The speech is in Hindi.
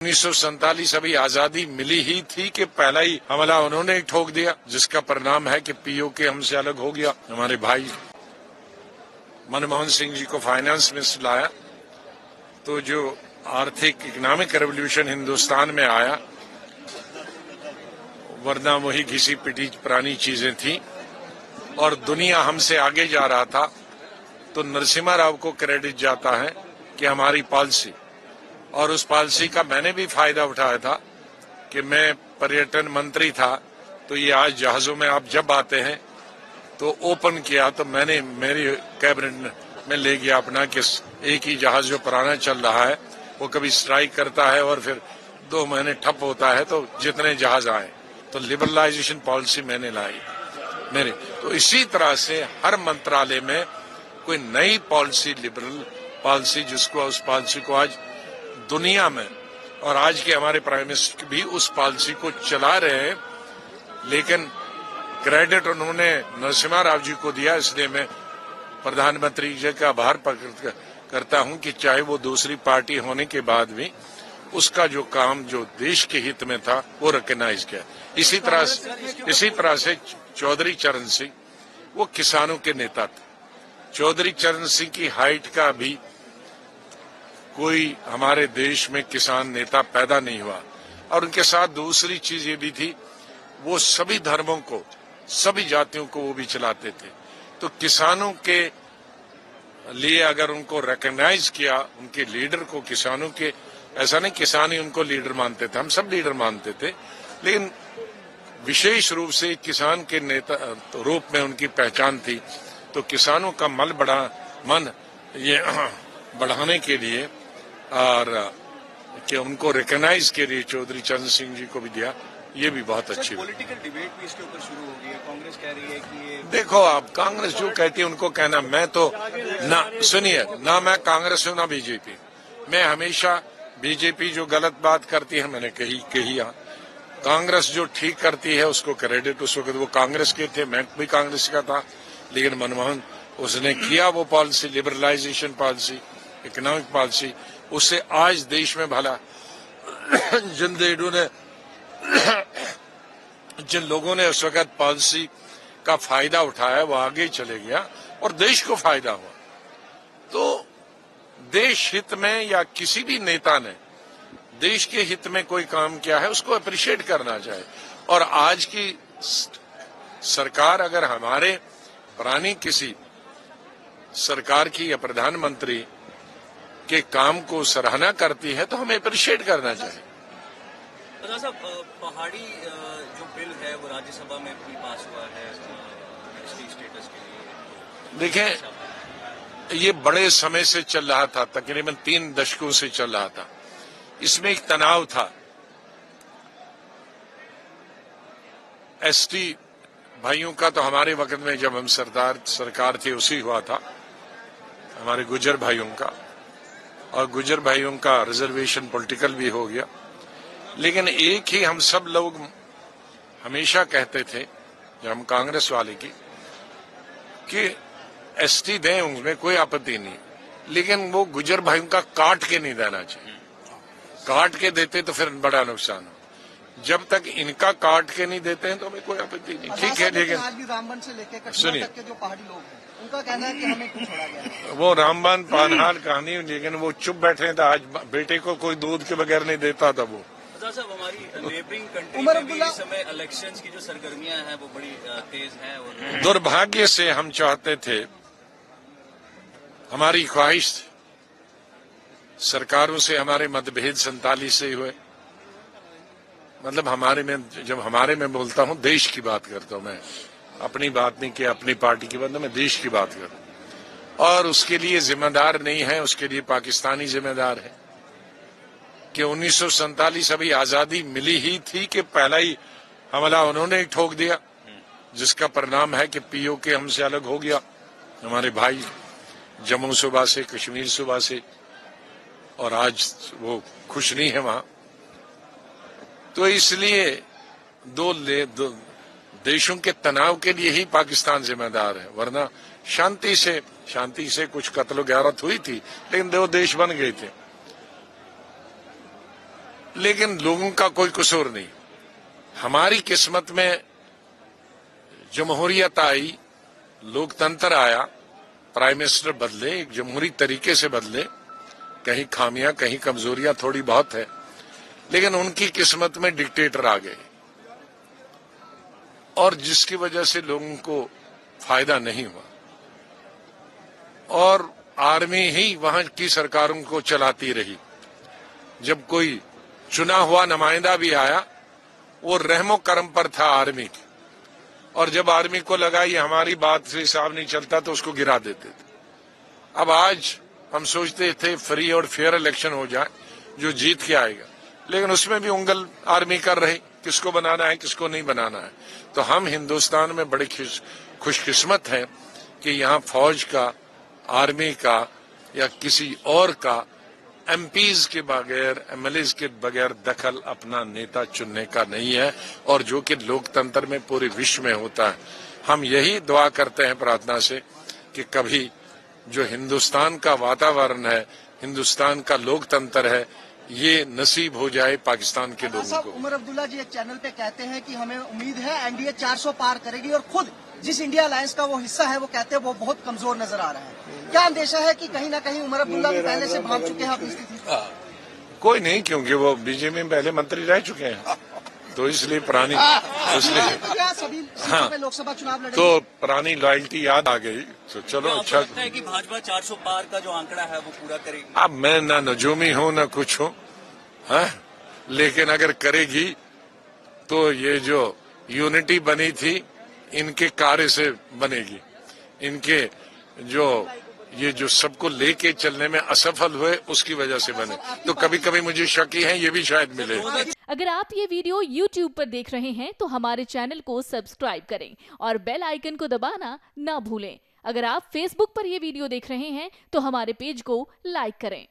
1947 अभी आजादी मिली ही थी कि पहला ही हमला उन्होंने ही ठोक दिया, जिसका परिणाम है कि पीओके हमसे अलग हो गया। हमारे भाई मनमोहन सिंह जी को फाइनेंस मिनिस्टर लाया तो जो आर्थिक इकोनॉमिक रेवोल्यूशन हिंदुस्तान में आया, वरना वही घिसी पिटी पुरानी चीजें थी और दुनिया हमसे आगे जा रहा था। तो नरसिम्हा राव को क्रेडिट जाता है कि हमारी पॉलिसी, और उस पॉलिसी का मैंने भी फायदा उठाया था कि मैं पर्यटन मंत्री था। तो ये आज जहाजों में आप जब आते हैं तो ओपन किया, तो मैंने मेरी कैबिनेट में ले गया अपना कि एक ही जहाज जो पुराना चल रहा है वो कभी स्ट्राइक करता है और फिर 2 महीने ठप होता है, तो जितने जहाज आए तो लिबरलाइजेशन पॉलिसी मैंने लाई मेरे। तो इसी तरह से हर मंत्रालय में कोई नई पॉलिसी, लिबरल पॉलिसी, जिसको उस पॉलिसी को आज दुनिया में, और आज के हमारे प्राइम मिनिस्टर भी उस पॉलिसी को चला रहे हैं, लेकिन क्रेडिट उन्होंने नरसिम्हा राव जी को दिया। इसलिए मैं प्रधानमंत्री जी का आभार प्रकट करता हूं कि चाहे वो दूसरी पार्टी होने के बाद भी उसका जो काम जो देश के हित में था वो रिकॉग्नाइज किया। इसी तरह से चौधरी चरण सिंह वो किसानों के नेता थे। चौधरी चरण सिंह की हाइट का भी कोई हमारे देश में किसान नेता पैदा नहीं हुआ। और उनके साथ दूसरी चीज ये भी थी, वो सभी धर्मों को, सभी जातियों को वो भी चलाते थे। तो किसानों के लिए अगर उनको रिकॉग्नाइज किया, उनके लीडर को, किसानों के, ऐसा नहीं किसान ही उनको लीडर मानते थे, हम सब लीडर मानते थे, लेकिन विशेष रूप से किसान के नेता रूप में उनकी पहचान थी। तो किसानों का मन ये बढ़ाने के लिए और कि उनको रिकॉग्नाइज के लिए चौधरी चरण सिंह जी को भी दिया, ये भी बहुत अच्छी। पॉलिटिकल डिबेट भी इसके ऊपर शुरू हो गई है। कांग्रेस कह रही है कि ये देखो, आप कांग्रेस जो कहती है उनको कहना, मैं तो ना, सुनिए, ना मैं कांग्रेस हूं ना बीजेपी। मैं हमेशा बीजेपी जो गलत बात करती है मैंने कही कांग्रेस जो ठीक करती है उसको क्रेडिट। उस वक्त वो कांग्रेस के थे, मैं भी कांग्रेस का था, लेकिन मनमोहन उसने किया वो policy, liberalisation policy, economic policy, उससे आज देश में भला जिन लोगों ने उस वक्त पॉलिसी का फायदा उठाया वो आगे चले गया और देश को फायदा हुआ। तो देश हित में या किसी भी नेता ने देश के हित में कोई काम किया है उसको अप्रिशिएट करना चाहिए। और आज की सरकार अगर हमारे पुरानी किसी सरकार की या प्रधानमंत्री के काम को सराहना करती है तो हमें अप्रिशिएट करना चाहिए। साहब, पहाड़ी जो बिल है वो राज्यसभा में भी पास हुआ है स्टेटस के लिए। देखें, ये बड़े समय से चल रहा था, तकरीबन 3 दशकों से चल रहा था। इसमें एक तनाव था। एसटी भाइयों का तो हमारे वक्त में जब हम सरकार थी उसी हुआ था, हमारे गुर्जर भाइयों का, और गुर्जर भाइयों का रिजर्वेशन पॉलिटिकल भी हो गया। लेकिन एक ही हम सब लोग हमेशा कहते थे, जब हम कांग्रेस वाले की, कि एसटी दें, उसमें कोई आपत्ति नहीं, लेकिन वो गुर्जर भाइयों का काट के नहीं देना चाहिए। काट के देते तो फिर बड़ा नुकसान हो। जब तक इनका काट के नहीं देते हैं तो हमें कोई आपत्ति नहीं, ठीक है। लेकिन आज भी रामबन से लेकर कश्मीर तक के जो पहाड़ी लोग हैं उनका कहना है कि हमें क्यों छोड़ा गया। वो रामबन पानहार कहानी, लेकिन वो चुप बैठे थे। आज बेटे को कोई दूध के बगैर नहीं देता था वो। साहब, हमारी नेबरिंग कंट्री में भी इस समय इलेक्शंस की जो सरगर्मियां हैं वो बड़ी तेज हैं। और दुर्भाग्य से हम चाहते थे, हमारी ख्वाहिश थी, सरकारों से हमारे मतभेद 47 से हुए। मतलब हमारे में, जब हमारे में बोलता हूं देश की बात करता हूं, मैं अपनी बात नहीं कि अपनी पार्टी की बात, मैं देश की बात करता हूं। और उसके लिए जिम्मेदार नहीं है, उसके लिए पाकिस्तानी जिम्मेदार है कि 1947 अभी आजादी मिली ही थी कि पहला ही हमला उन्होंने ही ठोक दिया, जिसका परिणाम है कि पीओके हमसे अलग हो गया। हमारे भाई जम्मू सूबा से, कश्मीर सूबा से, और आज वो खुश नहीं है वहां। तो इसलिए दो देशों के तनाव के लिए ही पाकिस्तान जिम्मेदार है, वरना शांति से कुछ कत्ल गारत हुई थी, लेकिन 2 देश बन गए थे। लेकिन लोगों का कोई कसूर नहीं। हमारी किस्मत में जमहूरियत आई, लोकतंत्र आया, प्राइम मिनिस्टर बदले, एक जमहूरी तरीके से बदले। कहीं खामियां, कहीं कमजोरियां थोड़ी बहुत है, लेकिन उनकी किस्मत में डिक्टेटर आ गए और जिसकी वजह से लोगों को फायदा नहीं हुआ और आर्मी ही वहां की सरकारों को चलाती रही। जब कोई चुना हुआ नुमाइंदा भी आया, वो रहमो करम पर था आर्मी की, और जब आर्मी को लगा ये हमारी बात से हिसाब नहीं चलता तो उसको गिरा देते थे। अब आज हम सोचते थे फ्री और फेयर इलेक्शन हो जाए, जो जीत के आएगा, लेकिन उसमें भी उंगल आर्मी कर रहे, किसको बनाना है किसको नहीं बनाना है। तो हम हिंदुस्तान में बड़े खुशकिस्मत हैं कि यहाँ फौज का, आर्मी का या किसी और का एमपीज के बगैर, एमएलएज के बगैर दखल अपना नेता चुनने का नहीं है, और जो कि लोकतंत्र में पूरे विश्व में होता है। हम यही दुआ करते हैं प्रार्थना से कि कभी जो हिंदुस्तान का वातावरण है, हिंदुस्तान का लोकतंत्र है, ये नसीब हो जाए पाकिस्तान के लोगों को। उमर अब्दुल्ला जी एक चैनल पे कहते हैं कि हमें उम्मीद है एनडीए 400 पार करेगी, और खुद जिस इंडिया अलायंस का वो हिस्सा है वो कहते हैं वो बहुत कमजोर नजर आ रहा है। क्या अंदेशा है कि कहीं ना कहीं उमर अब्दुल्ला भी पहले से भाग चुके हैं अपनी स्थिति? कोई नहीं, क्योंकि वो बीजेपी में पहले मंत्री रह चुके हैं, तो इसलिए पुरानी सभी सीटों पे लोकसभा चुनाव लड़ेंगे, तो पुरानी लॉयल्टी याद आ गई। तो चलो अच्छा लगता है कि भाजपा 400 पार का जो आंकड़ा है वो पूरा करेगी। अब मैं ना नजूमी हूं ना कुछ हूं, लेकिन अगर करेगी तो ये जो यूनिटी बनी थी इनके कार्य से बनेगी। इनके जो सबको लेके चलने में असफल हुए उसकी वजह से बने। तो कभी कभी मुझे शक ही है ये भी शायद मिले। अगर आप ये वीडियो YouTube पर देख रहे हैं तो हमारे चैनल को सब्सक्राइब करें और बेल आइकन को दबाना ना भूलें। अगर आप Facebook पर ये वीडियो देख रहे हैं तो हमारे पेज को लाइक करें।